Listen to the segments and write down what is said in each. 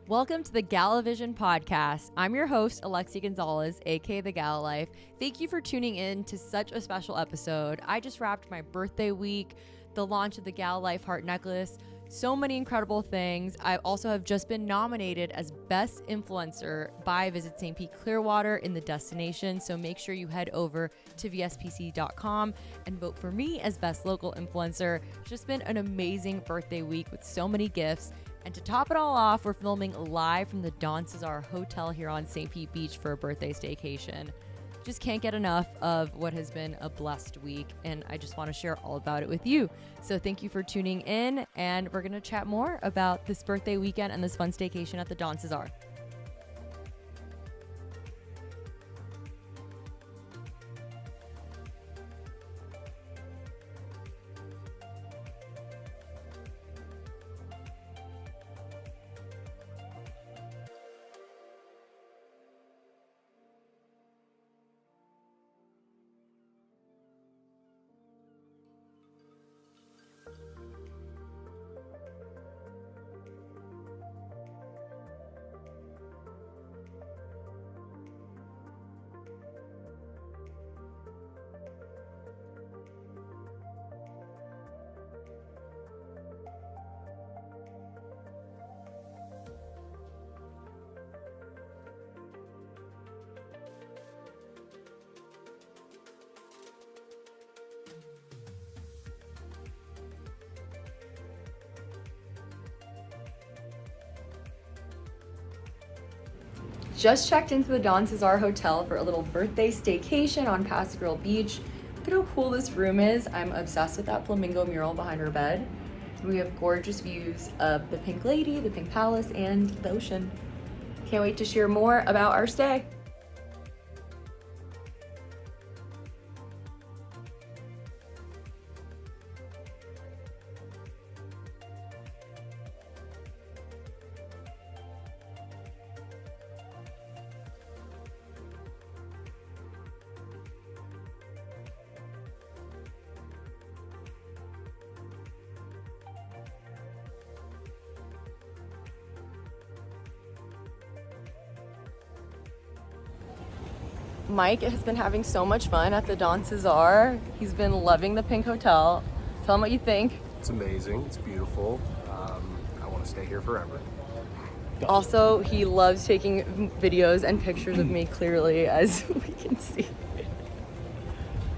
Welcome to the Gala Vision podcast. I'm your host, Alexi Gonzalez, aka The Gala Life. Thank you for tuning in to such a special episode. I just wrapped my birthday week, the launch of the Gala Life heart necklace, so many incredible things. I also have just been nominated as Best Influencer by Visit St. Pete Clearwater in the destination, so make sure you head over to vspc.com and vote for me as Best Local Influencer. It's just been an amazing birthday week with so many gifts. And to top it all off, we're filming live from the Don CeSar Hotel here on St. Pete Beach for a birthday staycation. Just can't get enough of what has been a blessed week, and I just want to share all about it with you. So thank you for tuning in, and we're going to chat more about this birthday weekend and this fun staycation at the Don CeSar. Just checked into the Don CeSar Hotel for a little birthday staycation on Paso Grill Beach. Look at how cool this room is. I'm obsessed with that flamingo mural behind her bed. We have gorgeous views of the Pink Lady, the Pink Palace, and the ocean. Can't wait to share more about our stay. Mike has been having so much fun at the Don CeSar. He's been loving the Pink Hotel. Tell him what you think. It's amazing. It's beautiful. I want to stay here forever. Also, he loves taking videos and pictures of me, clearly, as we can see.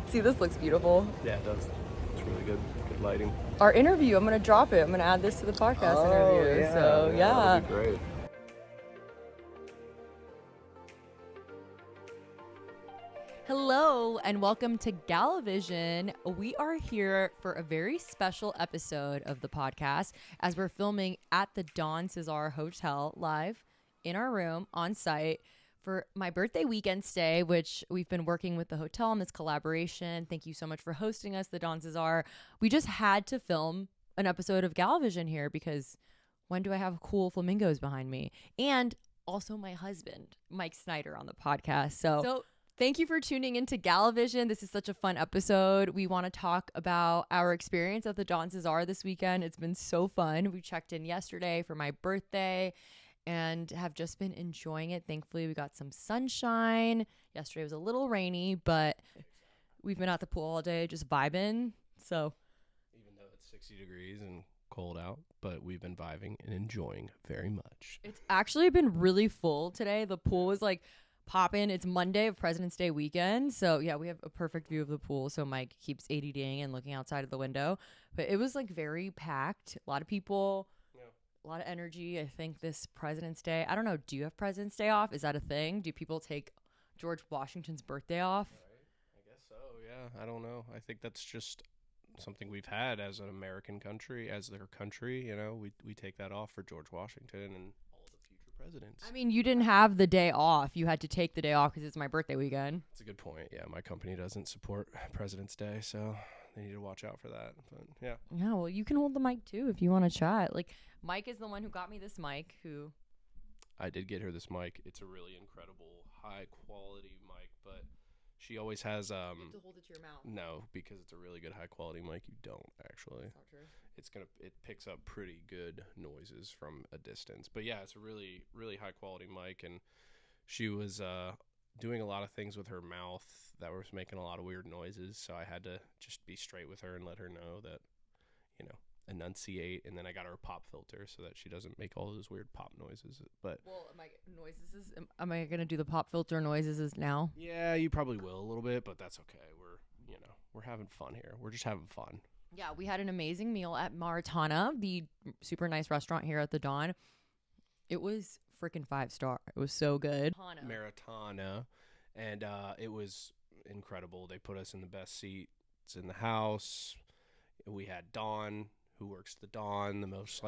See, this looks beautiful. Yeah, it does. It's really good. Good lighting. Our interview, I'm going to drop it. I'm going to add this to the podcast interview. Yeah, so, yeah. That'd be great. Hello and welcome to Gala Vision. We are here for a very special episode of the podcast as we're filming at the Don CeSar Hotel live in our room on site for my birthday weekend stay, which we've been working with the hotel on this collaboration. Thank you so much for hosting us, the Don CeSar. We just had to film an episode of Gala Vision here because when do I have cool flamingos behind me? And also my husband, Mike Snyder, on the podcast. So thank you for tuning into Gala Vision. This is such a fun episode. We want to talk about our experience at the Don CeSar this weekend. It's been so fun. We checked in yesterday for my birthday and have just been enjoying it. Thankfully, we got some sunshine. Yesterday was a little rainy, but we've been at the pool all day just vibing. So Even though it's 60 degrees and cold out, but we've been vibing and enjoying very much. it's actually been really full today. The pool was like poppin'. It's Monday of President's Day weekend. So yeah, we have a perfect view of the pool. So Mike keeps ADDing and looking outside of the window. But it was like very packed. A lot of people, a lot of energy. I think this President's Day, I don't know, do you have President's Day off? Is that a thing? Do people take George Washington's birthday off? Right. I guess so, yeah. I don't know. I think that's just something we've had as an American country, as their country. You know, we take that off for George Washington and all the future presidents. I mean, you didn't have the day off. You had to take the day off because it's my birthday weekend. That's a good point. Yeah, my company doesn't support President's Day, so they need to watch out for that. But yeah. Yeah, well, you can hold the mic too if you want to chat. Like, Mike is the one who got me this mic, who I did get her this mic. It's a really incredible, high quality mic, but She always has You have to hold it to your mouth. no, because it's a really good high quality mic. You don't actually. That's not true. It picks up pretty good noises from a distance. But yeah, it's a really really high quality mic, and she was doing a lot of things with her mouth that was making a lot of weird noises. So I had to just be straight with her and let her know that, enunciate. And then I got her a pop filter so that she doesn't make all those weird pop noises. But Well, am I gonna do the pop filter noises now? yeah, you probably will a little bit, but that's okay. We're having fun here. We're just having fun. Yeah, we had an amazing meal at Maritana, the super nice restaurant here at the Dawn. It was freaking 5-star. It was so good. Maritana, and it was incredible. They put us in the best seats in the house. We had Don, who works the Dawn, the most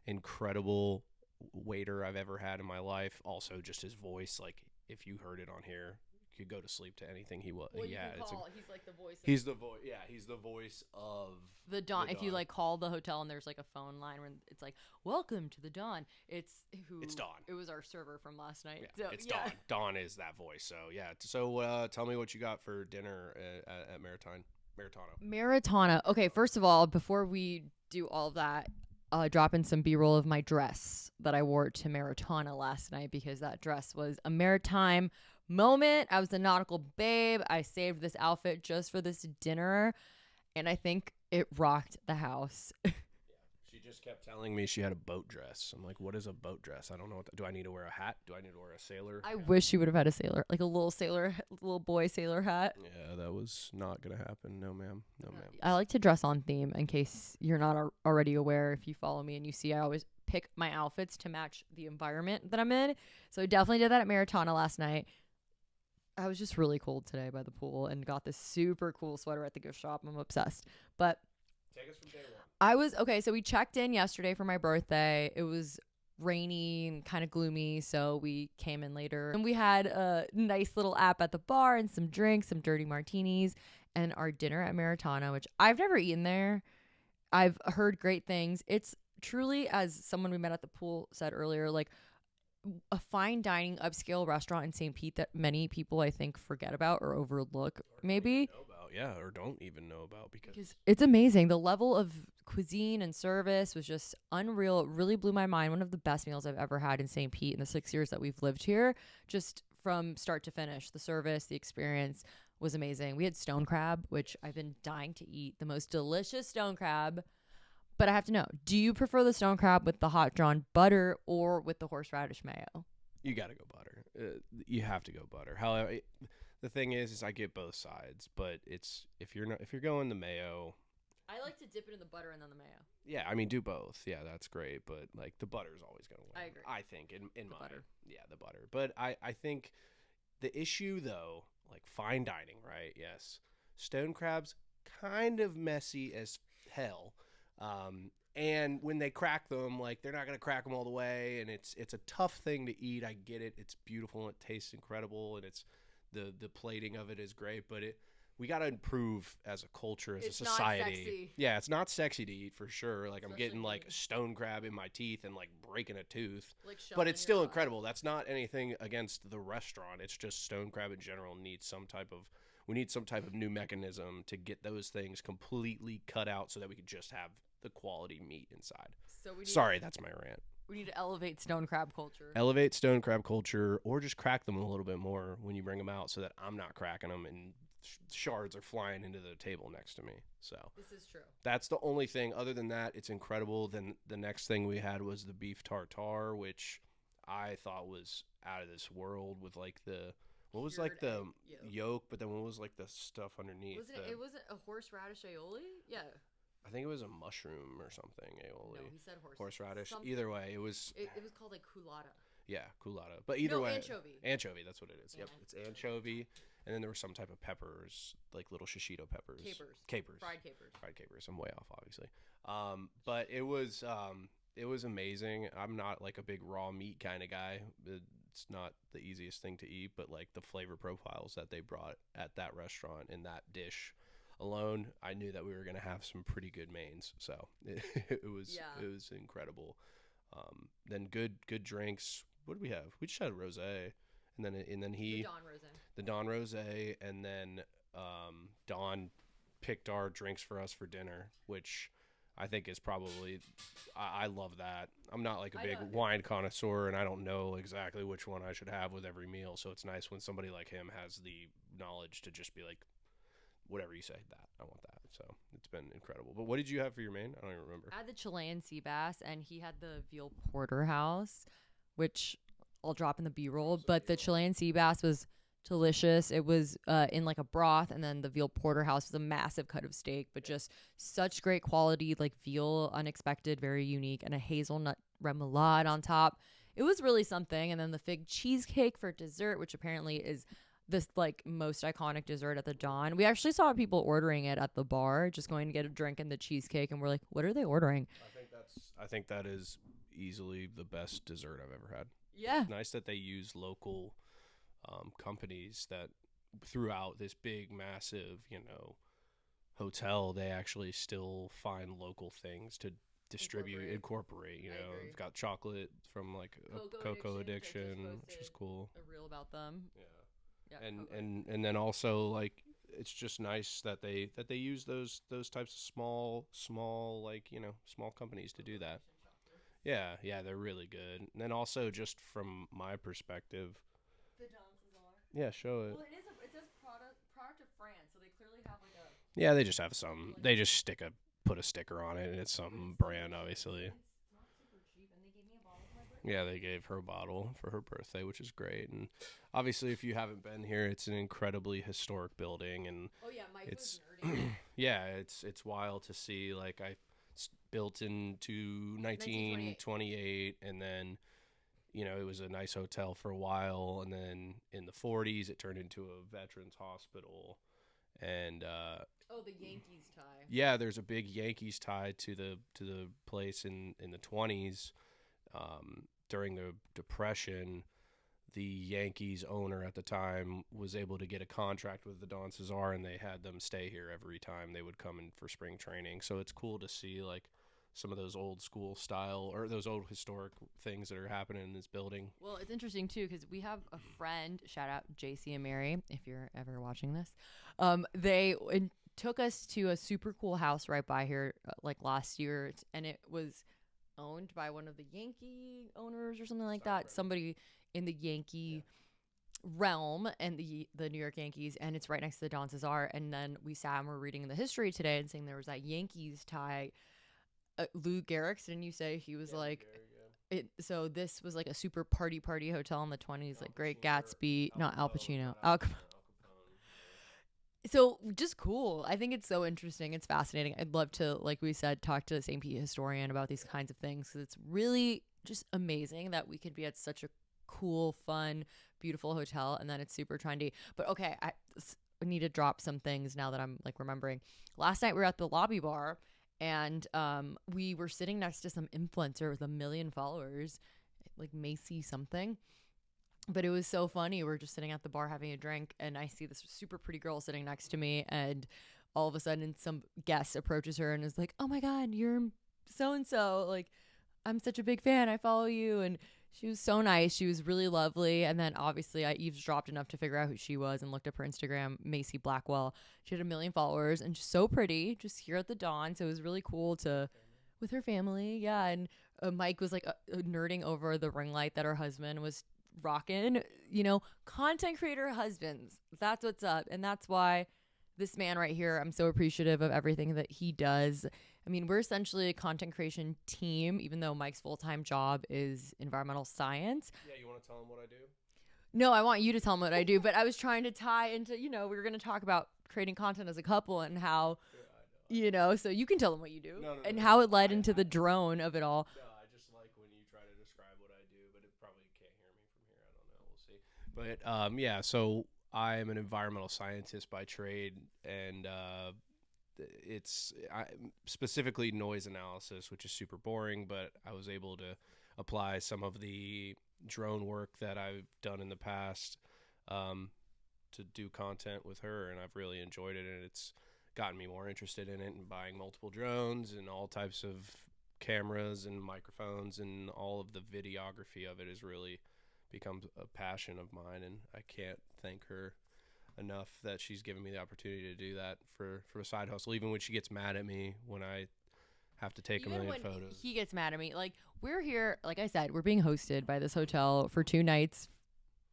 incredible waiter I've ever had in my life. Also, just his voice, like if you heard it on here, you could go to sleep to anything he was. Well, Yeah, he's like the voice. He's the voice. Yeah, he's the voice of the Dawn. If you like call the hotel and there's like a phone line where it's like, "Welcome to the Dawn." It's Dawn. It was our server from last night. Yeah, it's Dawn. Dawn is that voice. So yeah. So tell me what you got for dinner at Maritana. Okay, first of all, before we do all of that, drop in some B-roll of my dress that I wore to Maritana last night, because that dress was a maritime moment. I was a nautical babe. I saved this outfit just for this dinner, and I think it rocked the house. She just kept telling me she had a boat dress. I'm like, what is a boat dress? I don't know. Do I need to wear a hat? Do I need to wear a sailor? I wish she would have had a sailor, like a little boy sailor hat. Yeah, that was not gonna happen. No, ma'am. No, ma'am. I like to dress on theme. In case you're not already aware, if you follow me and you see, I always pick my outfits to match the environment that I'm in. So I definitely did that at Maritana last night. I was just really cold today by the pool and got this super cool sweater at the gift shop. I'm obsessed. But take us from day one. Okay, so we checked in yesterday for my birthday. It was rainy and kind of gloomy, so we came in later. And we had a nice little app at the bar and some drinks, some dirty martinis, and our dinner at Maritana, which I've never eaten there. I've heard great things. It's truly, as someone we met at the pool said earlier, like a fine dining upscale restaurant in St. Pete that many people I think forget about or overlook, maybe. Or don't even know about because it's amazing. The level of cuisine and service was just unreal. It really blew my mind. One of the best meals I've ever had in St. Pete in the 6 years that we've lived here, just from start to finish. The service, the experience was amazing. We had stone crab, which I've been dying to eat. The most delicious stone crab. But I have to know, do you prefer the stone crab with the hot drawn butter or with the horseradish mayo? You got to go butter. You have to go butter. However, the thing is I get both sides, but it's if you're going the mayo, I like to dip it in the butter and then the mayo. Yeah, I mean do both. Yeah, that's great, but like the butter's always going to win. I agree. I think in my butter. Yeah, the butter. But I think the issue though, like fine dining, right? Yes. Stone crabs kind of messy as hell. And when they crack them, like they're not going to crack them all the way, and it's a tough thing to eat. I get it. It's beautiful and it tastes incredible, and it's the plating of it is great, but we got to improve as a culture, as a society. Not sexy. Yeah, it's not sexy to eat for sure. Like, especially I'm getting like me. a stone crab in my teeth and like breaking a tooth. Like, but it's still incredible. That's not anything against the restaurant. It's just stone crab in general needs we need some type of new mechanism to get those things completely cut out so that we could just have the quality meat inside. Sorry, that's my rant. We need to elevate stone crab culture. Elevate stone crab culture, or just crack them a little bit more when you bring them out so that I'm not cracking them and shards are flying into the table next to me. So this is true. That's the only thing. Other than that, it's incredible. Then the next thing we had was the beef tartare, which I thought was out of this world with like the yolk, but then what was like the stuff underneath? It wasn't a horseradish aioli? Yeah. I think it was a mushroom or something. Aioli. No, he said horseradish. Something. Either way, it was. It was called like culotta. Yeah, culotta. But either way, anchovy. Anchovy. That's what it is. Yep, it's anchovy, and then there was some type of peppers, like little shishito peppers. Capers. Fried capers. I'm way off, obviously. But it was amazing. I'm not like a big raw meat kind of guy. It's not the easiest thing to eat, but like the flavor profiles that they brought at that restaurant in that dish alone, I knew that we were going to have some pretty good mains. So it was incredible. Then good drinks. What did we have? We just had rosé, and then The he Don Rosé. the Don Rosé, and then Don picked our drinks for us for dinner, which I think is probably I love that. I'm not like a big wine connoisseur, and I don't know exactly which one I should have with every meal. So it's nice when somebody like him has the knowledge to just be like, whatever you say, that I want that. So it's been incredible. But what did you have for your main? I don't even remember. I had the Chilean sea bass, and he had the veal porterhouse, which I'll drop in the B-roll. But the Chilean sea bass was delicious. It was in like a broth, and then the veal porterhouse was a massive cut of steak, but just such great quality, like veal, unexpected, very unique, and a hazelnut remoulade on top. It was really something. And then the fig cheesecake for dessert, which apparently is this like most iconic dessert at the Dawn. We actually saw people ordering it at the bar, just going to get a drink and the cheesecake, and we're like, what are they ordering? I think that is easily the best dessert I've ever had. Yeah. It's nice that they use local companies that throughout this big, massive, hotel, they actually still find local things to distribute, incorporate. We've got chocolate from like Cocoa Addiction, which is cool. A reel about them. Yeah, and then also like it's just nice that they use those types of small small companies to do that. Yeah, they're really good. And then also just from my perspective, The Don CeSar. Yeah, show it. Well, it says product of France, so they clearly have like a. Yeah, they just have some. They just put a sticker on it, and it's some brand, obviously. It's not super cheap, and they gave me a bottle for my birthday. Yeah, they gave her a bottle for her birthday, which is great. And obviously, if you haven't been here, it's an incredibly historic building, and Oh yeah, Mike it's was nerding. yeah, it's wild to see. Like it's built into 1928, and then it was a nice hotel for a while, and then in the 40s, it turned into a veterans hospital, and Oh, the Yankees tie. yeah, there's a big Yankees tie to the place in the 20s. During the Depression, the Yankees owner at the time was able to get a contract with the Don CeSar, and they had them stay here every time they would come in for spring training. So it's cool to see like some of those old school style or those old historic things that are happening in this building. Well, it's interesting too because we have a friend. Shout out JC and Mary if you're ever watching this. They took us to a super cool house right by here like last year, and it was owned by one of the Yankee owners or something like that. Somebody in the Yankee realm and the New York Yankees, and it's right next to the Don CeSar. And then we sat and we're reading the history today and saying there was that Yankees tie. Lou Gehrig's, didn't you say he was like it? So this was like a super party hotel in the 20s, like Great Gatsby, not Al Pacino, Al Capone. So just cool. I think it's so interesting. It's fascinating. I'd love to, like we said, talk to the St. Pete historian about these kinds of things because it's really just amazing that we could be at such a cool, fun, beautiful hotel, and then it's super trendy. But okay, I need to drop some things now that I'm like remembering. Last night we were at the lobby bar. And we were sitting next to some influencer with 1 million followers, like Macy something. But it was so funny. We're just sitting at the bar having a drink, and I see this super pretty girl sitting next to me. And all of a sudden, some guest approaches her and is like, "Oh my God, you're so-and-so. Like, I'm such a big fan. I follow you." And she was so nice. She was really lovely. And then obviously I eavesdropped enough to figure out who she was and looked up her Instagram, Macy Blackwell. She had 1 million followers and just so pretty, just here at the Dawn. So it was really cool with her family. Yeah. And Mike was like nerding over the ring light that her husband was rocking. Content creator husbands. That's what's up. And that's why this man right here, I'm so appreciative of everything that he does. I mean, we're essentially a content creation team, even though Mike's full-time job is environmental science. Yeah, you want to tell him what I do? No, I want you to tell him what I do, but I was trying to tie into, we were going to talk about creating content as a couple and how, so you can tell them what you do and how it led into the drone of it all. No, I just like when you try to describe what I do, but it probably can't hear me from here. I don't know. We'll see. But yeah, so I'm an environmental scientist by trade, and it's specifically noise analysis, which is super boring, but I was able to apply some of the drone work that I've done in the past to do content with her, and I've really enjoyed it, and it's gotten me more interested in it and buying multiple drones and all types of cameras and microphones, and all of the videography of it has really become a passion of mine, and I can't thank her enough that she's given me the opportunity to do that for a side hustle, even when she gets mad at me when I have to take a million photos. He gets mad at me. Like, we're here, like I said, we're being hosted by this hotel for 2 nights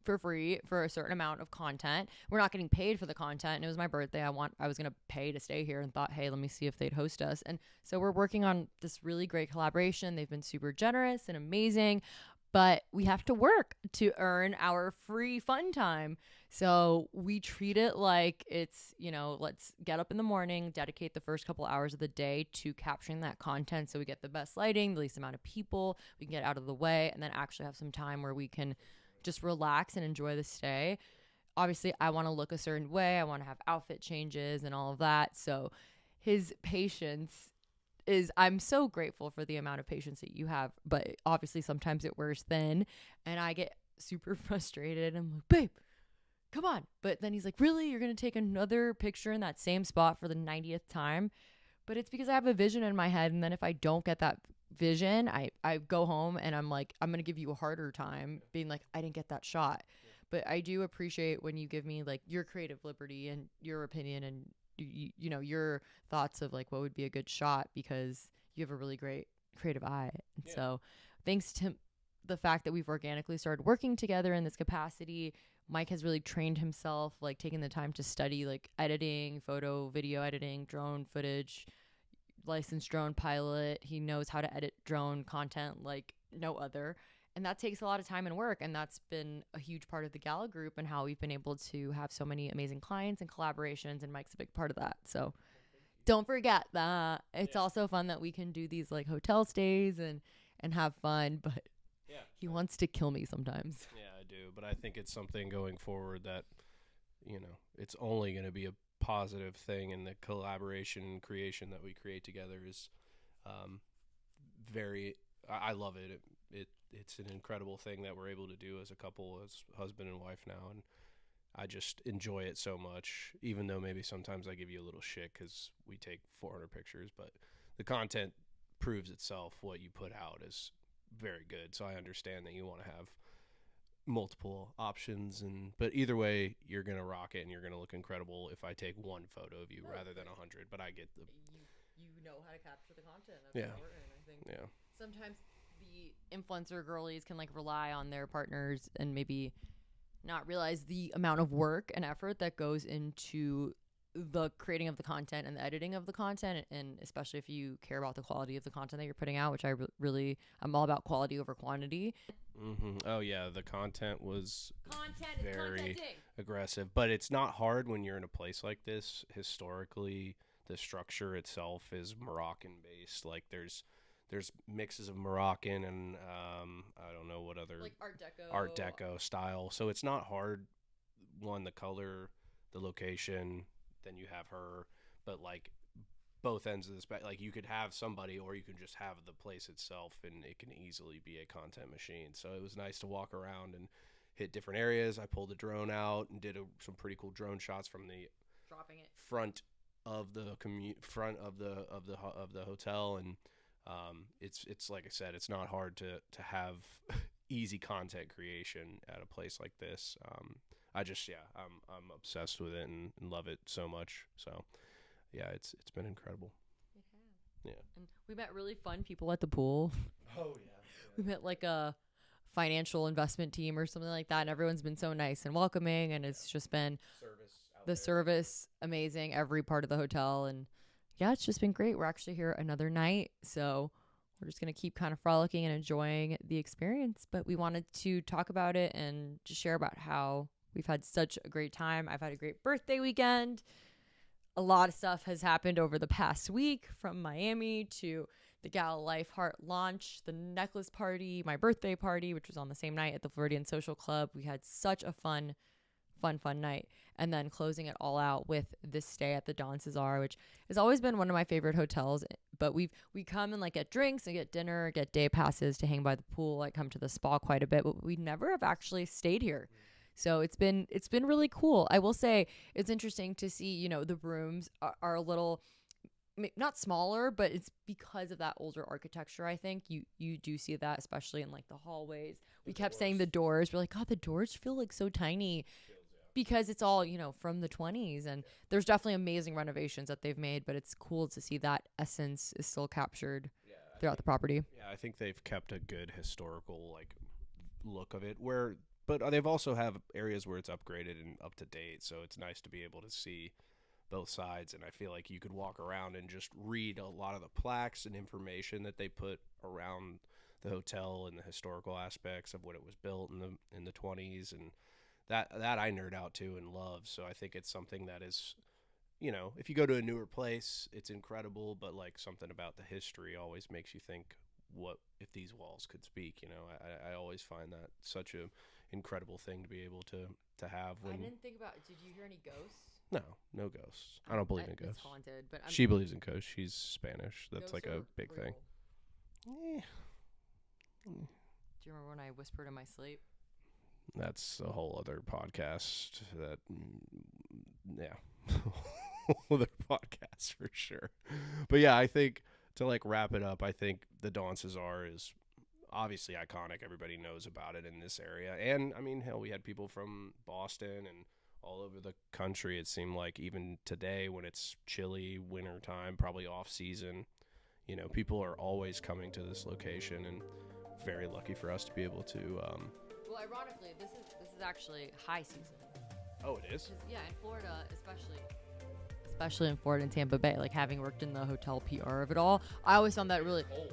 for free for a certain amount of content. We're not getting paid for the content, and it was my birthday. I was going to pay to stay here, and thought, hey, let me see if they'd host us. And so we're working on this really great collaboration. They've been super generous and amazing, but we have to work to earn our free fun time. So we treat it like it's, let's get up in the morning, dedicate the first couple hours of the day to capturing that content so we get the best lighting, the least amount of people, we can get out of the way, and then actually have some time where we can just relax and enjoy the stay. Obviously, I want to look a certain way. I want to have outfit changes and all of that. So his patience I'm so grateful for the amount of patience that you have, but obviously sometimes it wears thin, and I get super frustrated. I'm like, babe, come on. But then he's like, really? You're going to take another picture in that same spot for the 90th time? But it's because I have a vision in my head, and then if I don't get that vision, I go home and I'm like, I'm going to give you a harder time being like, I didn't get that shot. But I do appreciate when you give me like your creative liberty and your opinion and your thoughts of like what would be a good shot, because you have a really great creative eye. And so thanks to the fact that we've organically started working together in this capacity, Mike has really trained himself, like taking the time to study like editing, photo, video editing, drone footage, licensed drone pilot. He knows how to edit drone content like no other. And that takes a lot of time and work. And that's been a huge part of the Gala group and how we've been able to have so many amazing clients and collaborations. And Mike's a big part of that. So don't forget that. It's also fun that we can do these like hotel stays and have fun. But he wants to kill me sometimes. Yeah, I do. But I think it's something going forward that, it's only going to be a positive thing. And the collaboration and creation that we create together is I love it. It's an incredible thing that we're able to do as a couple, as husband and wife now, and I just enjoy it so much, even though maybe sometimes I give you a little shit because we take 400 pictures, but the content proves itself. What you put out is very good, so I understand that you want to have multiple options, but either way, you're going to rock it, and you're going to look incredible if I take one photo of you rather than 100, but I get the... You know how to capture the content. That's important, I think. Yeah. Sometimes the influencer girlies can like rely on their partners and maybe not realize the amount of work and effort that goes into the creating of the content and the editing of the content, and especially if you care about the quality of the content that you're putting out, which I'm all about quality over quantity. Mm-hmm. Oh yeah, the content was very contenting. aggressive, but it's not hard when you're in a place like this. Historically, the structure itself is Moroccan based. Like there's mixes of Moroccan and I don't know what other like Art Deco style. So it's not hard. One, the color, the location, then you have her, but like both ends of this, like you could have somebody or you can just have the place itself, and it can easily be a content machine. So it was nice to walk around and hit different areas. I pulled a drone out and did some pretty cool drone shots from the front of the front of the hotel, and it's like I said, it's not hard to have easy content creation at a place like this. I'm obsessed with it and love it so much. So yeah, it's been incredible. Yeah. And we met really fun people at the pool. Oh yeah. We met like a financial investment team or something like that, and everyone's been so nice and welcoming, and it's just been service amazing, every part of the hotel. And yeah, it's just been great. We're actually here another night, so we're just going to keep kind of frolicking and enjoying the experience. But we wanted to talk about it and just share about how we've had such a great time. I've had a great birthday weekend. A lot of stuff has happened over the past week, from Miami to the Gala Life Heart launch, the necklace party, my birthday party, which was on the same night at the Floridian Social Club. We had such a fun night. And then closing it all out with this stay at the Don CeSar, which has always been one of my favorite hotels. But we come and like get drinks and get dinner, get day passes to hang by the pool. I come to the spa quite a bit, but we never have actually stayed here. So it's been really cool. I will say it's interesting to see, the rooms are a little not smaller, but it's because of that older architecture. I think you do see that, especially in like the hallways. We kept saying the doors. We're like, God, the doors feel like so tiny because it's all, from the 20s. And there's definitely amazing renovations that they've made, but it's cool to see that essence is still captured throughout the property. Yeah, I think they've kept a good historical like look of it. But they've also have areas where it's upgraded and up to date, so it's nice to be able to see both sides. And I feel like you could walk around and just read a lot of the plaques and information that they put around the hotel and the historical aspects of when it was built in the 20s, and that I nerd out to and love. So I think it's something that is, if you go to a newer place, it's incredible, but like something about the history always makes you think, what if these walls could speak? I always find that such a incredible thing to be able to have. When I didn't think about. Did you hear any ghosts? No ghosts. I don't believe in ghosts. It's haunted, but she believes in ghosts. She's Spanish. That's like a big real. thing. Do you remember when I whispered in my sleep? That's a whole other podcast. Whole other podcast for sure. But yeah, I think to like wrap it up, I think the Don CeSar is obviously iconic. Everybody knows about it in this area. And I mean, hell, we had people from Boston and all over the country. It seemed like even today when it's chilly winter time, probably off season, people are always coming to this location, and very lucky for us to be able to. Well, ironically, this is actually high season. Oh, it is? Yeah, in Florida, especially in Florida and Tampa Bay, like having worked in the hotel PR of it all, I always found that really cold.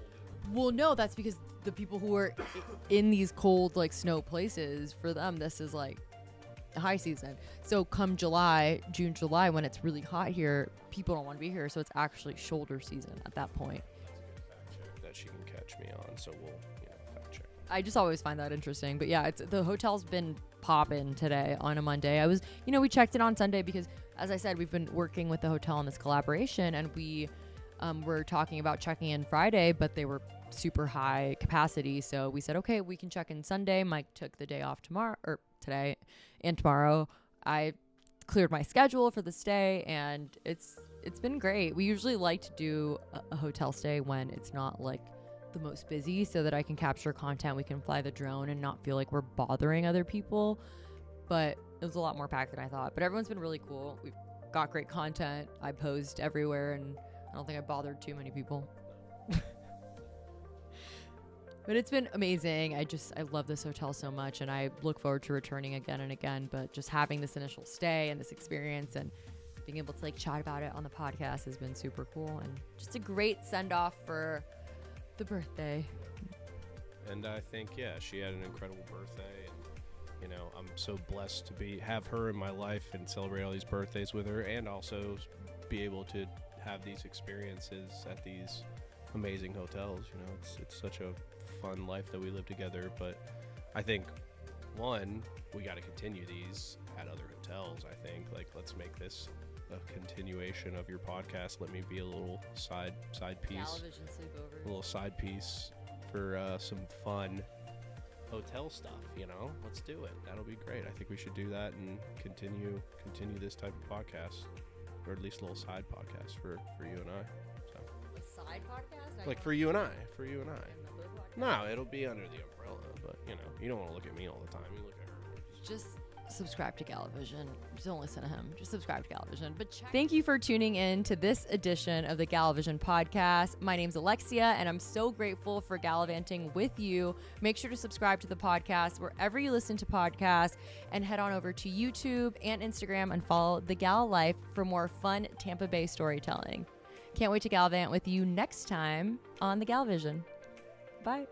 Well, no, that's because the people who are in these cold, like snow places, for them, this is like high season. So come June, July, when it's really hot here, people don't want to be here. So it's actually shoulder season at that point. That's a good fact check that she can catch me on. So we'll, fact check. I just always find that interesting. But yeah, the hotel's been popping today on a Monday. We checked it on Sunday because, as I said, we've been working with the hotel on this collaboration, and we were talking about checking in Friday, but they were super high capacity. So we said, okay, we can check in Sunday. Mike took the day off today and tomorrow. I cleared my schedule for the stay, and it's been great. We usually like to do a hotel stay when it's not like the most busy, so that I can capture content. We can fly the drone and not feel like we're bothering other people. But it was a lot more packed than I thought. But everyone's been really cool. We've got great content. I posed everywhere, and I don't think I bothered too many people. But it's been amazing. I love this hotel so much, and I look forward to returning again and again. But just having this initial stay and this experience and being able to like chat about it on the podcast has been super cool, and just a great send off for the birthday. And I think, she had an incredible birthday, and I'm so blessed to have her in my life and celebrate all these birthdays with her, and also be able to have these experiences at these amazing hotels. It's such a fun life that we live together. But I think, one, we got to continue these at other hotels. I think, like, let's make this a continuation of your podcast. Let me be a little side piece, Gala Vision sleepover, a little side piece for some fun hotel stuff. Let's do it. That'll be great. I think we should do that and continue this type of podcast, or at least a little side podcast for you and I. So. A side podcast? Like for you and I. Another podcast? No, it'll be under the umbrella, but you don't want to look at me all the time. You look at her. Just subscribe to Gala Vision. Just don't listen to him. Just subscribe to Gala Vision. But thank you for tuning in to this edition of the Gala Vision podcast. My name's Alexia, and I'm so grateful for gallivanting with you. Make sure to subscribe to the podcast wherever you listen to podcasts, and head on over to YouTube and Instagram and follow The Gala Life for more fun Tampa Bay storytelling. Can't wait to gallivant with you next time on the Gala Vision. Bye.